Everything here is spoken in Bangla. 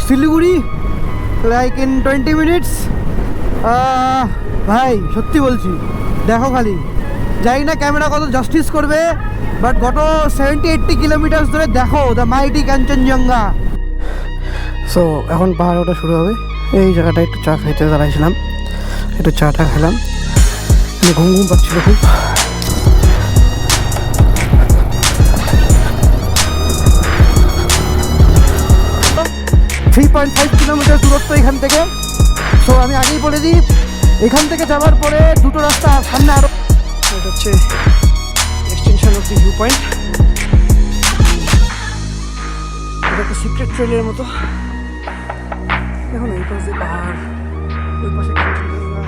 Siliguri like in 20 minutes. ভাই সত্যি বলছি, দেখো খালি জানি না ক্যামেরা কত জাস্টিস করবে, বাট গত 70-80 কিলোমিটার ধরে দেখো দ্য মাইটি কাঞ্চনজঙ্ঘা। সো এখন পাহাড় ওঠা শুরু হবে। এই জায়গাটা একটু চা খাইতে দাঁড়াইছিলাম, একটু চাটা খেলাম, ঘুম ঘুম পাচ্ছিল খুব। 3.5 কিলোমিটার দূরত্ব এখান থেকে। সো আমি আগেই বলে দিই, এখান থেকে যাওয়ার পরে দুটো রাস্তা সামনে আরো, এটা হচ্ছে extension of the view point. এটা একটা সিক্রেট ট্রেলের মতো। এখন এই পাশে পাহাড়, ওই পাশে কাঞ্চনজঙ্ঘা।